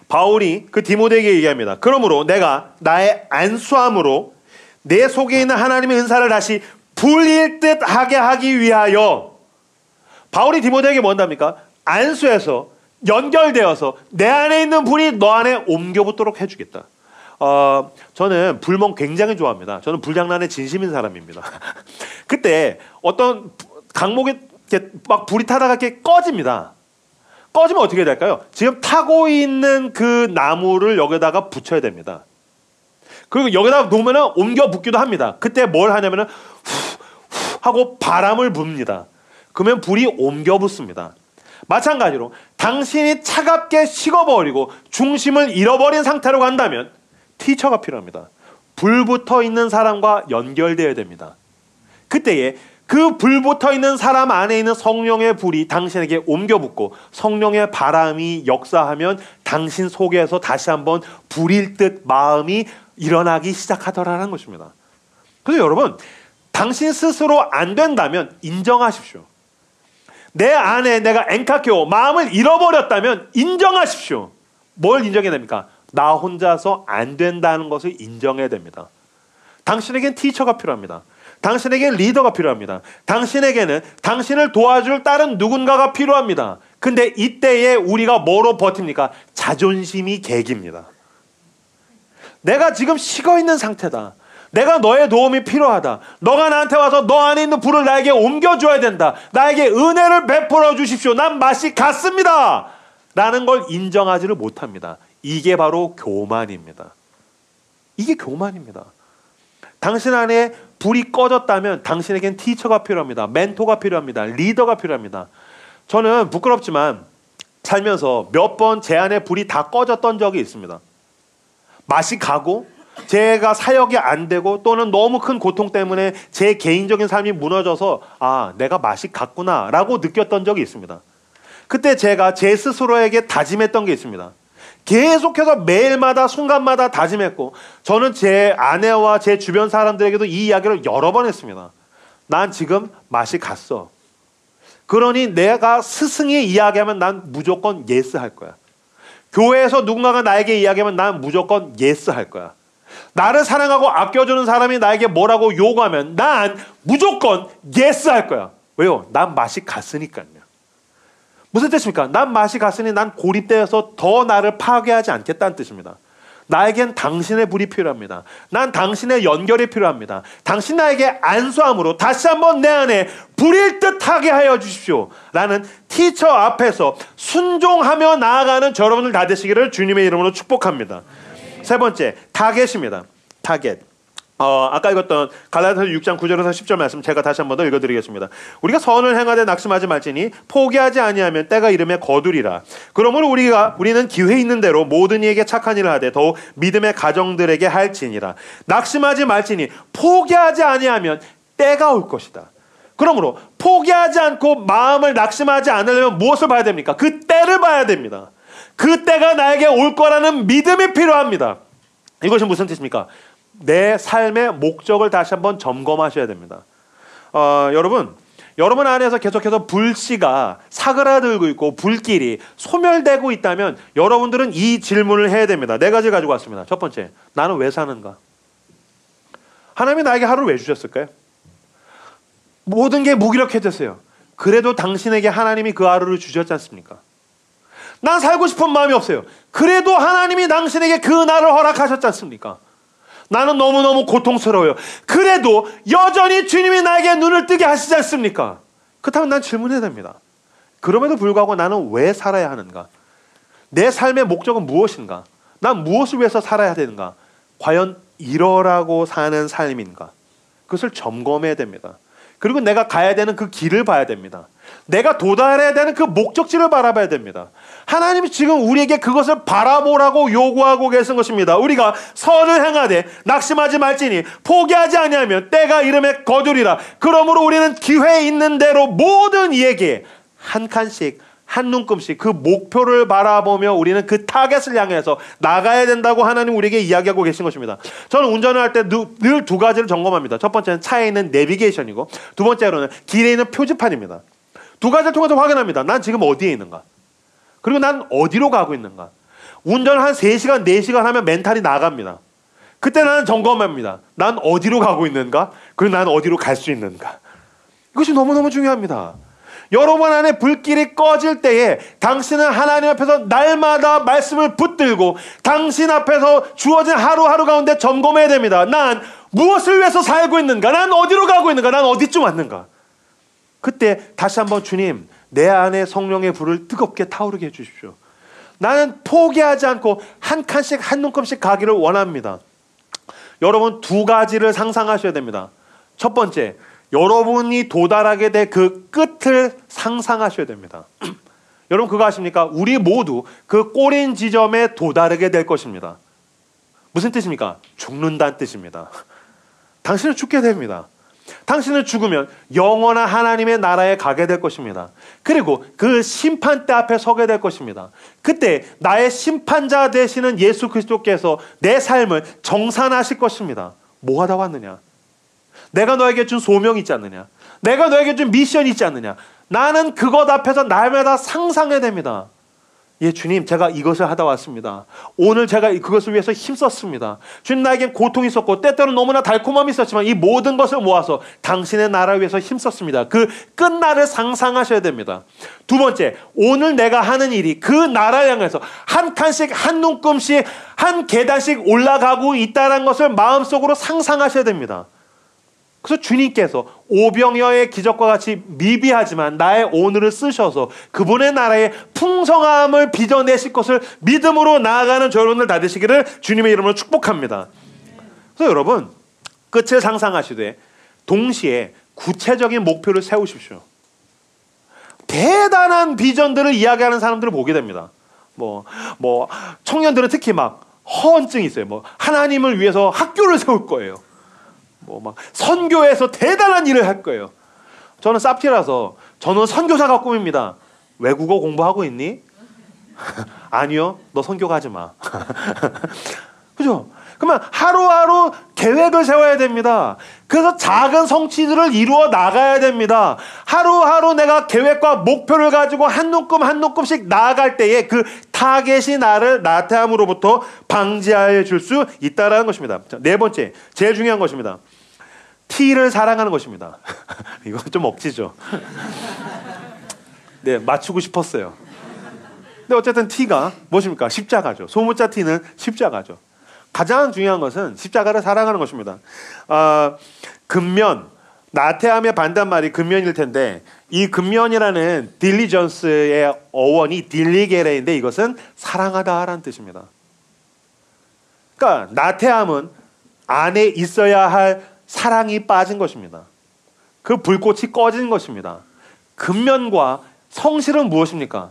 바울이 그 디모데에게 얘기합니다. 그러므로 내가 나의 안수함으로 내 속에 있는 하나님의 은사를 다시 불일 듯 하게 하기 위하여. 바울이 디모데에게 뭔답니까? 안수해서 연결되어서 내 안에 있는 불이 너 안에 옮겨 붙도록 해주겠다. 저는 불멍 굉장히 좋아합니다. 저는 불장난에 진심인 사람입니다. 그때 어떤 강목에 막 불이 타다가 이렇게 꺼집니다. 꺼지면 어떻게 될까요? 지금 타고 있는 그 나무를 여기다가 붙여야 됩니다. 그리고 여기다가 놓으면 옮겨 붙기도 합니다. 그때 뭘 하냐면은 후 하고 바람을 붑니다. 그러면 불이 옮겨 붙습니다. 마찬가지로 당신이 차갑게 식어버리고 중심을 잃어버린 상태로 간다면 티처가 필요합니다. 불 붙어 있는 사람과 연결되어야 됩니다. 그때에 그 불 붙어 있는 사람 안에 있는 성령의 불이 당신에게 옮겨 붙고 성령의 바람이 역사하면 당신 속에서 다시 한번 불일 듯 마음이 일어나기 시작하더라는 것입니다. 그래서 여러분, 당신 스스로 안 된다면 인정하십시오. 내 안에 내가 엔카케오 마음을 잃어버렸다면 인정하십시오. 뭘 인정해야 됩니까? 나 혼자서 안 된다는 것을 인정해야 됩니다. 당신에겐 티처가 필요합니다. 당신에게는 리더가 필요합니다. 당신에게는 당신을 도와줄 다른 누군가가 필요합니다. 근데 이때에 우리가 뭐로 버팁니까? 자존심이 계기입니다. 내가 지금 식어있는 상태다. 내가 너의 도움이 필요하다. 너가 나한테 와서 너 안에 있는 불을 나에게 옮겨줘야 된다. 나에게 은혜를 베풀어 주십시오. 난 맛이 갔습니다. 라는 걸 인정하지를 못합니다. 이게 바로 교만입니다. 이게 교만입니다. 당신 안에 불이 꺼졌다면 당신에겐 티처가 필요합니다. 멘토가 필요합니다. 리더가 필요합니다. 저는 부끄럽지만 살면서 몇 번 제 안에 불이 다 꺼졌던 적이 있습니다. 맛이 가고 제가 사역이 안 되고 또는 너무 큰 고통 때문에 제 개인적인 삶이 무너져서 아, 내가 맛이 갔구나 라고 느꼈던 적이 있습니다. 그때 제가 제 스스로에게 다짐했던 게 있습니다. 계속해서 매일마다 순간마다 다짐했고 저는 제 아내와 제 주변 사람들에게도 이 이야기를 여러 번 했습니다. 난 지금 맛이 갔어. 그러니 내가 스승이 이야기하면 난 무조건 예스 할 거야. 교회에서 누군가가 나에게 이야기하면 난 무조건 예스 할 거야. 나를 사랑하고 아껴주는 사람이 나에게 뭐라고 요구하면 난 무조건 예스 할 거야. 왜요? 난 맛이 갔으니까요. 무슨 뜻입니까? 난 맛이 갔으니 난 고립되어서 더 나를 파괴하지 않겠다는 뜻입니다. 나에겐 당신의 불이 필요합니다. 난 당신의 연결이 필요합니다. 당신 나에게 안수함으로 다시 한번 내 안에 불일 듯하게 하여 주십시오. 라는 티처 앞에서 순종하며 나아가는 여러분들 다 되시기를 주님의 이름으로 축복합니다. 세 번째, 타겟입니다. 타겟. 아까 읽었던 갈라디아서 6장 9절에서 10절 말씀 제가 다시 한번 더 읽어드리겠습니다. 우리가 선을 행하되 낙심하지 말지니 포기하지 아니하면 때가 이름에 거두리라. 그러므로 우리는 기회 있는 대로 모든 이에게 착한 일을 하되 더욱 믿음의 가정들에게 할지니라. 낙심하지 말지니 포기하지 아니하면 때가 올 것이다. 그러므로 포기하지 않고 마음을 낙심하지 않으려면 무엇을 봐야 됩니까? 그 때를 봐야 됩니다. 그 때가 나에게 올 거라는 믿음이 필요합니다. 이것이 무슨 뜻입니까? 내 삶의 목적을 다시 한번 점검하셔야 됩니다. 여러분 안에서 계속해서 불씨가 사그라들고 있고 불길이 소멸되고 있다면 여러분들은 이 질문을 해야 됩니다. 네 가지 가지고 왔습니다. 첫 번째, 나는 왜 사는가? 하나님이 나에게 하루를 왜 주셨을까요? 모든 게 무기력해졌어요. 그래도 당신에게 하나님이 그 하루를 주셨지 않습니까? 난 살고 싶은 마음이 없어요. 그래도 하나님이 당신에게 그 날을 허락하셨지 않습니까? 나는 너무너무 고통스러워요. 그래도 여전히 주님이 나에게 눈을 뜨게 하시지 않습니까? 그렇다면 난 질문해야 됩니다. 그럼에도 불구하고 나는 왜 살아야 하는가? 내 삶의 목적은 무엇인가? 난 무엇을 위해서 살아야 되는가? 과연 이러라고 사는 삶인가? 그것을 점검해야 됩니다. 그리고 내가 가야 되는 그 길을 봐야 됩니다. 내가 도달해야 되는 그 목적지를 바라봐야 됩니다. 하나님이 지금 우리에게 그것을 바라보라고 요구하고 계신 것입니다. 우리가 선을 행하되 낙심하지 말지니 포기하지 아니하면 때가 이름에 거두리라. 그러므로 우리는 기회 있는 대로 모든 이에게 한 칸씩 한 눈금씩 그 목표를 바라보며 우리는 그 타겟을 향해서 나가야 된다고 하나님 우리에게 이야기하고 계신 것입니다. 저는 운전을 할 때 늘 두 가지를 점검합니다. 첫 번째는 차에 있는 내비게이션이고 두 번째로는 길에 있는 표지판입니다. 두 가지를 통해서 확인합니다. 난 지금 어디에 있는가? 그리고 난 어디로 가고 있는가? 운전을 한 3시간, 4시간 하면 멘탈이 나갑니다. 그때 나는 점검합니다. 난 어디로 가고 있는가? 그리고 난 어디로 갈 수 있는가? 이것이 너무너무 중요합니다. 여러분 안에 불길이 꺼질 때에 당신은 하나님 앞에서 날마다 말씀을 붙들고 당신 앞에서 주어진 하루하루 가운데 점검해야 됩니다. 난 무엇을 위해서 살고 있는가? 난 어디로 가고 있는가? 난 어디쯤 왔는가? 그때 다시 한번 주님, 내 안에 성령의 불을 뜨겁게 타오르게 해주십시오. 나는 포기하지 않고 한 칸씩 한 눈금씩 가기를 원합니다. 여러분 두 가지를 상상하셔야 됩니다. 첫 번째, 여러분이 도달하게 될 그 끝을 상상하셔야 됩니다. 여러분 그거 아십니까? 우리 모두 그 꼬린 지점에 도달하게 될 것입니다. 무슨 뜻입니까? 죽는다는 뜻입니다. 당신은 죽게 됩니다. 당신은 죽으면 영원한 하나님의 나라에 가게 될 것입니다. 그리고 그 심판대 앞에 서게 될 것입니다. 그때 나의 심판자 되시는 예수 그리스도께서 내 삶을 정산하실 것입니다. 뭐 하다 왔느냐? 내가 너에게 준 소명이 있지 않느냐? 내가 너에게 준 미션이 있지 않느냐? 나는 그것 앞에서 날마다 상상해야 됩니다. 예, 주님, 제가 이것을 하다 왔습니다. 오늘 제가 그것을 위해서 힘썼습니다. 주님, 나에겐 고통이 있었고 때때로 너무나 달콤함이 있었지만 이 모든 것을 모아서 당신의 나라를 위해서 힘썼습니다. 그 끝날을 상상하셔야 됩니다. 두 번째, 오늘 내가 하는 일이 그 나라를 향해서 한 칸씩 한 눈금씩 한 계단씩 올라가고 있다는 것을 마음속으로 상상하셔야 됩니다. 그래서 주님께서 오병이어의 기적과 같이 미비하지만 나의 오늘을 쓰셔서 그분의 나라의 풍성함을 빚어내실 것을 믿음으로 나아가는 여러분들 다 되시기를 주님의 이름으로 축복합니다. 그래서 여러분 끝을 상상하시되 동시에 구체적인 목표를 세우십시오. 대단한 비전들을 이야기하는 사람들을 보게 됩니다. 청년들은 특히 막 허언증이 있어요. 하나님을 위해서 학교를 세울 거예요. 선교에서 대단한 일을 할 거예요. 저는 쌉티라서 저는 선교사가 꿈입니다. 외국어 공부하고 있니? 아니요. 너 선교 가지 마. 그죠? 그러면 하루하루 계획을 세워야 됩니다. 그래서 작은 성취들을 이루어 나가야 됩니다. 하루하루 내가 계획과 목표를 가지고 한 눈금 한 눈금씩 나아갈 때에 그 타겟이 나를 나태함으로부터 방지하여 줄 수 있다는 것입니다. 자, 네 번째, 제일 중요한 것입니다. T를 사랑하는 것입니다. 이건 좀 억지죠. 네, 맞추고 싶었어요. 근데 어쨌든 T가 무엇입니까? 십자가죠. 소문자 T는 십자가죠. 가장 중요한 것은 십자가를 사랑하는 것입니다. 근면, 나태함의 반대말이 근면일 텐데 이 근면이라는 딜리전스의 어원이 딜리게레인데 이것은 사랑하다라는 뜻입니다. 그러니까 나태함은 안에 있어야 할 사랑이 빠진 것입니다. 그 불꽃이 꺼진 것입니다. 근면과 성실은 무엇입니까?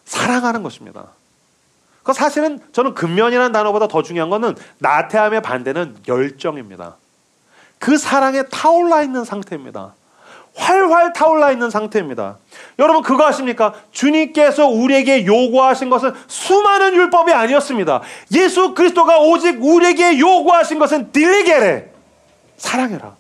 사랑하는 것입니다. 그 사실은 저는 근면이라는 단어보다 더 중요한 것은 나태함의 반대는 열정입니다. 그 사랑에 타올라 있는 상태입니다. 활활 타올라 있는 상태입니다. 여러분 그거 아십니까? 주님께서 우리에게 요구하신 것은 수많은 율법이 아니었습니다. 예수 그리스도가 오직 우리에게 요구하신 것은 딜리게레, 사랑해라.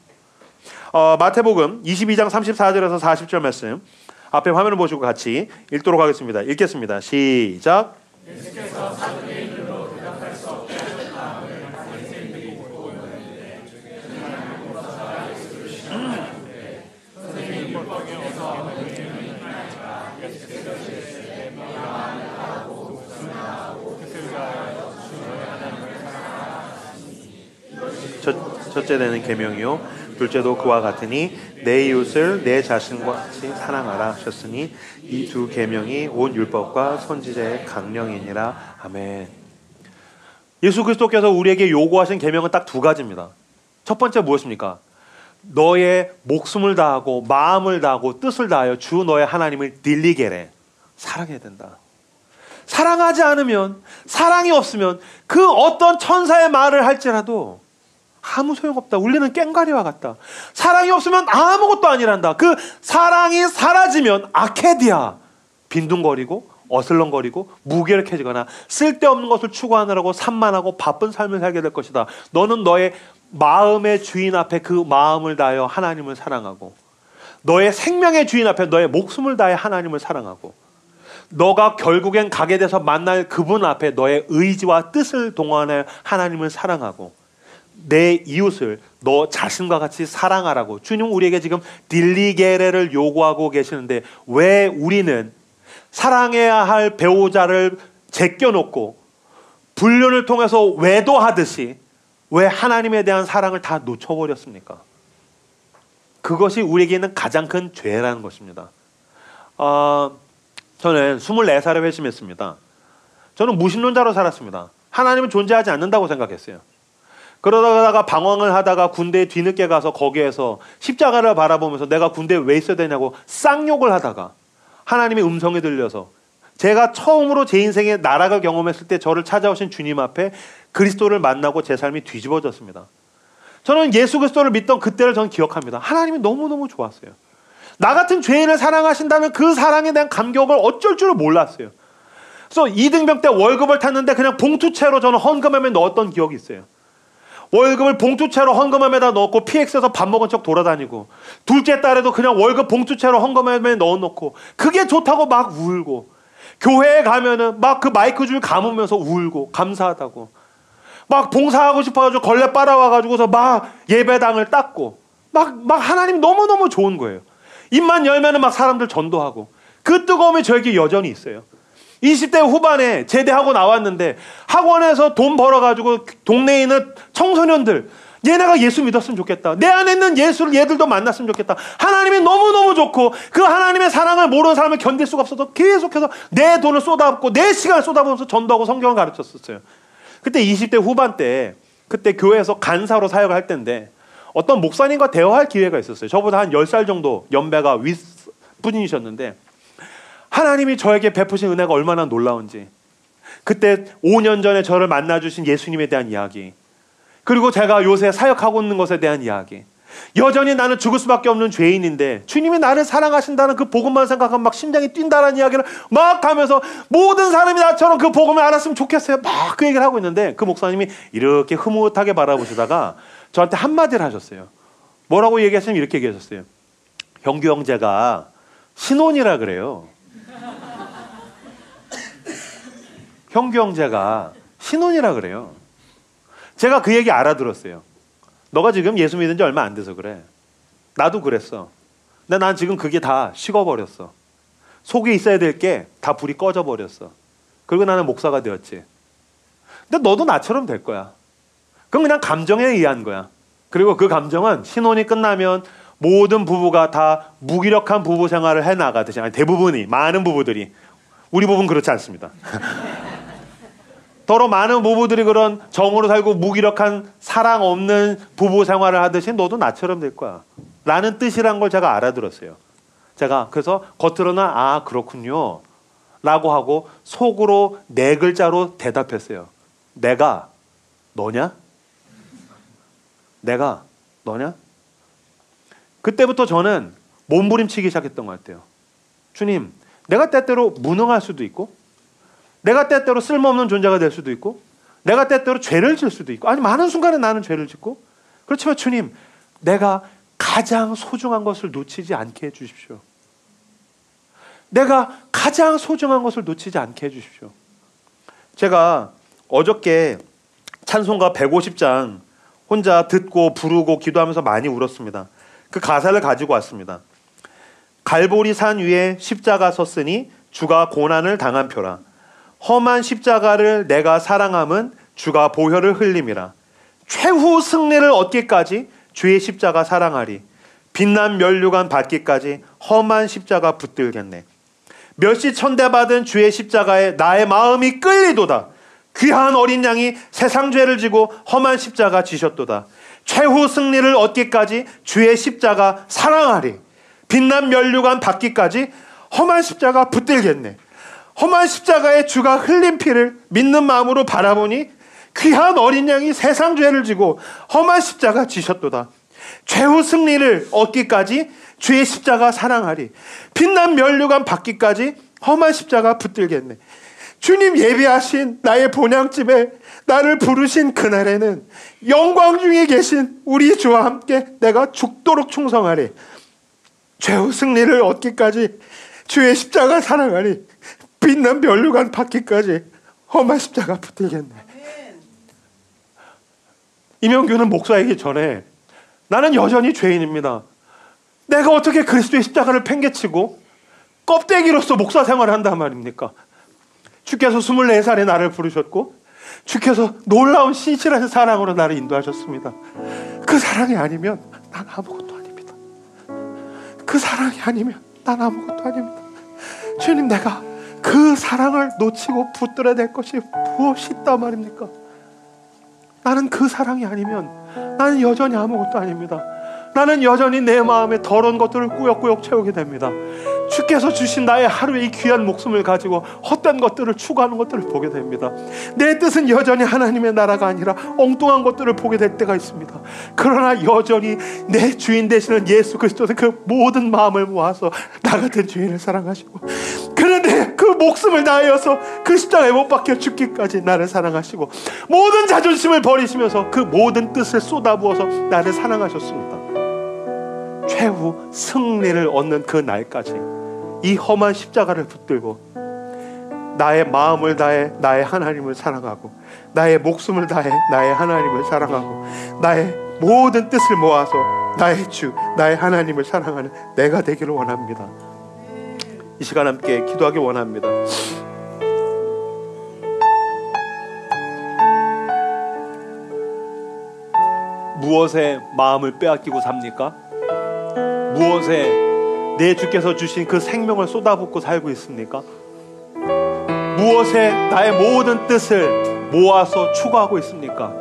마태복음 22장 34절에서 40절 말씀 앞에 화면을 보시고 같이 읽도록 하겠습니다. 읽겠습니다. 시작. 예수께서 사람의 이름으로 대답할 수 없게 하신 마음을 바리새인들이 보고 있는데 하나님으로서 예수를 시험하는데 선생님 율법에서 예수께서 명령하는 하고 순하고 그들과 주의 하나님을 사랑하라. 첫째는 계명이요 둘째도 그와 같으니 내 이웃을 내 자신과 같이 사랑하라 하셨으니 이 두 계명이 온 율법과 선지자의 강령이니라. 아멘. 예수 그리스도께서 우리에게 요구하신 계명은 딱 두 가지입니다. 첫 번째 무엇입니까? 너의 목숨을 다하고 마음을 다하고 뜻을 다하여 주 너의 하나님을 딜리게레, 사랑해야 된다. 사랑하지 않으면, 사랑이 없으면 그 어떤 천사의 말을 할지라도 아무 소용없다. 울리는 꽹과리와 같다. 사랑이 없으면 아무것도 아니란다. 그 사랑이 사라지면 아케디아, 빈둥거리고 어슬렁거리고 무기력해지거나 쓸데없는 것을 추구하느라고 산만하고 바쁜 삶을 살게 될 것이다. 너는 너의 마음의 주인 앞에 그 마음을 다하여 하나님을 사랑하고 너의 생명의 주인 앞에 너의 목숨을 다해 하나님을 사랑하고 너가 결국엔 가게 돼서 만날 그분 앞에 너의 의지와 뜻을 동원해 하나님을 사랑하고 내 이웃을 너 자신과 같이 사랑하라고 주님은 우리에게 지금 딜리게레를 요구하고 계시는데 왜 우리는 사랑해야 할 배우자를 제껴놓고 불륜을 통해서 외도하듯이 왜 하나님에 대한 사랑을 다 놓쳐버렸습니까? 그것이 우리에게 있는 가장 큰 죄라는 것입니다. 저는 24살에 회심했습니다. 저는 무신론자로 살았습니다. 하나님은 존재하지 않는다고 생각했어요. 그러다가 방황을 하다가 군대에 뒤늦게 가서 거기에서 십자가를 바라보면서 내가 군대에 왜 있어야 되냐고 쌍욕을 하다가 하나님의 음성이 들려서 제가 처음으로 제 인생에 나락을 경험했을 때 저를 찾아오신 주님 앞에 그리스도를 만나고 제 삶이 뒤집어졌습니다. 저는 예수 그리스도를 믿던 그때를 저는 기억합니다. 하나님이 너무너무 좋았어요. 나 같은 죄인을 사랑하신다는 그 사랑에 대한 감격을 어쩔 줄을 몰랐어요. 그래서 이등병 때 월급을 탔는데 그냥 봉투채로 저는 헌금함에 넣었던 기억이 있어요. 월급을 봉투채로 헌금함에다 넣고 PX에서 밥 먹은 척 돌아다니고 둘째 딸에도 그냥 월급 봉투채로 헌금함에 넣어놓고 그게 좋다고 막 울고 교회에 가면은 막 그 마이크 줄 감으면서 울고 감사하다고 막 봉사하고 싶어가지고 걸레 빨아와가지고서 막 예배당을 닦고 막 하나님 너무너무 좋은 거예요. 입만 열면은 막 사람들 전도하고 그 뜨거움이 저에게 여전히 있어요. 20대 후반에 제대하고 나왔는데 학원에서 돈 벌어가지고 동네에 있는 청소년들 얘네가 예수 믿었으면 좋겠다. 내 안에 있는 예수를 얘들도 만났으면 좋겠다. 하나님이 너무너무 좋고 그 하나님의 사랑을 모르는 사람을 견딜 수가 없어서 계속해서 내 돈을 쏟아붓고 내 시간을 쏟아부으면서 전도하고 성경을 가르쳤었어요. 그때 20대 후반 때 그때 교회에서 간사로 사역을 할 때인데 어떤 목사님과 대화할 기회가 있었어요. 저보다 한 10살 정도 연배가 윗분이셨는데 하나님이 저에게 베푸신 은혜가 얼마나 놀라운지 그때 5년 전에 저를 만나주신 예수님에 대한 이야기 그리고 제가 요새 사역하고 있는 것에 대한 이야기 여전히 나는 죽을 수밖에 없는 죄인인데 주님이 나를 사랑하신다는 그 복음만 생각하면 막 심장이 뛴다는 이야기를 막 하면서 모든 사람이 나처럼 그 복음을 알았으면 좋겠어요. 막 그 얘기를 하고 있는데 그 목사님이 이렇게 흐뭇하게 바라보시다가 저한테 한마디를 하셨어요. 뭐라고 얘기하시면 이렇게 얘기하셨어요. 형규 형제가 신혼이라 그래요. 형규 형제가 신혼이라 그래요. 제가 그 얘기 알아들었어요. 너가 지금 예수 믿은 지 얼마 안 돼서 그래. 나도 그랬어. 근데 난 지금 그게 다 식어버렸어. 속에 있어야 될 게 다 불이 꺼져버렸어. 그리고 나는 목사가 되었지. 근데 너도 나처럼 될 거야. 그건 그냥 감정에 의한 거야. 그리고 그 감정은 신혼이 끝나면 모든 부부가 다 무기력한 부부 생활을 해나가듯이, 아니 대부분이, 많은 부부들이, 우리 부부는 그렇지 않습니다. 더러 많은 부부들이 그런 정으로 살고 무기력한 사랑 없는 부부 생활을 하듯이 너도 나처럼 될 거야 라는 뜻이란 걸 제가 알아들었어요. 제가 그래서 겉으로는 아 그렇군요 라고 하고 속으로 4글자로 대답했어요. 내가 너냐? 내가 너냐? 그때부터 저는 몸부림치기 시작했던 것 같아요. 주님, 내가 때때로 무능할 수도 있고, 내가 때때로 쓸모없는 존재가 될 수도 있고, 내가 때때로 죄를 질 수도 있고, 아니 많은 순간에 나는 죄를 짓고, 그렇지만 주님, 내가 가장 소중한 것을 놓치지 않게 해주십시오. 내가 가장 소중한 것을 놓치지 않게 해주십시오. 제가 어저께 찬송가 150장 혼자 듣고 부르고 기도하면서 많이 울었습니다. 그 가사를 가지고 왔습니다. 갈보리 산 위에 십자가 섰으니 주가 고난을 당한 표라. 험한 십자가를 내가 사랑함은 주가 보혈을 흘림이라. 최후 승리를 얻기까지 주의 십자가 사랑하리. 빛난 면류관 받기까지 험한 십자가 붙들겠네. 멸시 천대받은 주의 십자가에 나의 마음이 끌리도다. 귀한 어린 양이 세상 죄를 지고 험한 십자가 지셨도다. 최후 승리를 얻기까지 주의 십자가 사랑하리. 빛난 면류관 받기까지 험한 십자가 붙들겠네. 험한 십자가에 주가 흘린 피를 믿는 마음으로 바라보니 귀한 어린 양이 세상 죄를 지고 험한 십자가 지셨도다. 최후 승리를 얻기까지 주의 십자가 사랑하리. 빛난 면류관 받기까지 험한 십자가 붙들겠네. 주님 예비하신 나의 본향집에 나를 부르신 그날에는 영광 중에 계신 우리 주와 함께 내가 죽도록 충성하리. 최후 승리를 얻기까지 주의 십자가 사랑하리. 빛난 면류관 받기까지 험한 십자가 붙들겠네. 임영규는 목사이기 전에 나는 여전히 죄인입니다. 내가 어떻게 그리스도의 십자가를 팽개치고 껍데기로서 목사 생활을 한단 말입니까? 주께서 24살에 나를 부르셨고 주께서 놀라운 신실한 사랑으로 나를 인도하셨습니다. 그 사랑이 아니면 난 아무것도 아닙니다. 그 사랑이 아니면 난 아무것도 아닙니다. 주님, 내가 그 사랑을 놓치고 붙들어야 될 것이 무엇이 있단 말입니까? 나는 그 사랑이 아니면 나는 여전히 아무것도 아닙니다. 나는 여전히 내 마음에 더러운 것들을 꾸역꾸역 채우게 됩니다. 주께서 주신 나의 하루의 이 귀한 목숨을 가지고 헛된 것들을 추구하는 것들을 보게 됩니다. 내 뜻은 여전히 하나님의 나라가 아니라 엉뚱한 것들을 보게 될 때가 있습니다. 그러나 여전히 내 주인 되시는 예수 그리스도는 그 모든 마음을 모아서 나 같은 죄인을 사랑하시고, 그런데 그 목숨을 다하여서 그 십자가에 못 박혀 죽기까지 나를 사랑하시고, 모든 자존심을 버리시면서 그 모든 뜻을 쏟아부어서 나를 사랑하셨습니다. 최후 승리를 얻는 그 날까지 이 험한 십자가를 붙들고 나의 마음을 다해 나의 하나님을 사랑하고, 나의 목숨을 다해 나의 하나님을 사랑하고, 나의 모든 뜻을 모아서 나의 주, 나의 하나님을 사랑하는 내가 되기를 원합니다. 이 시간 함께 기도하기 원합니다. 무엇에 마음을 빼앗기고 삽니까? 무엇에 내 주께서 주신 그 생명을 쏟아붓고 살고 있습니까? 무엇에 나의 모든 뜻을 모아서 추구하고 있습니까?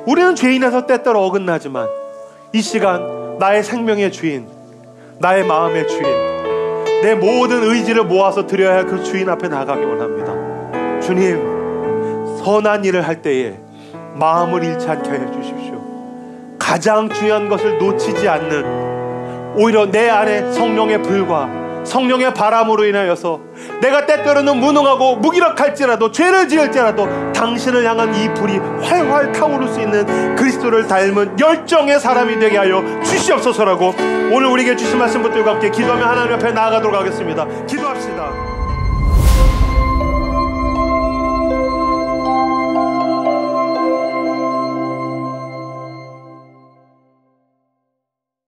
우리는 죄인에서 때때로 어긋나지만 이 시간 나의 생명의 주인, 나의 마음의 주인, 내 모든 의지를 모아서 드려야 할 그 주인 앞에 나가기 원합니다. 주님, 선한 일을 할 때에 마음을 잃지 않게 해 주십시오. 가장 중요한 것을 놓치지 않는, 오히려 내 안에 성령의 불과 성령의 바람으로 인하여서 내가 때때로는 무능하고 무기력할지라도 죄를 지을지라도 당신을 향한 이 불이 활활 타오를 수 있는 그리스도를 닮은 열정의 사람이 되게 하여 주시옵소서라고 오늘 우리에게 주신 말씀 붙들고 함께 기도하며 하나님 앞에 나아가도록 하겠습니다. 기도합시다.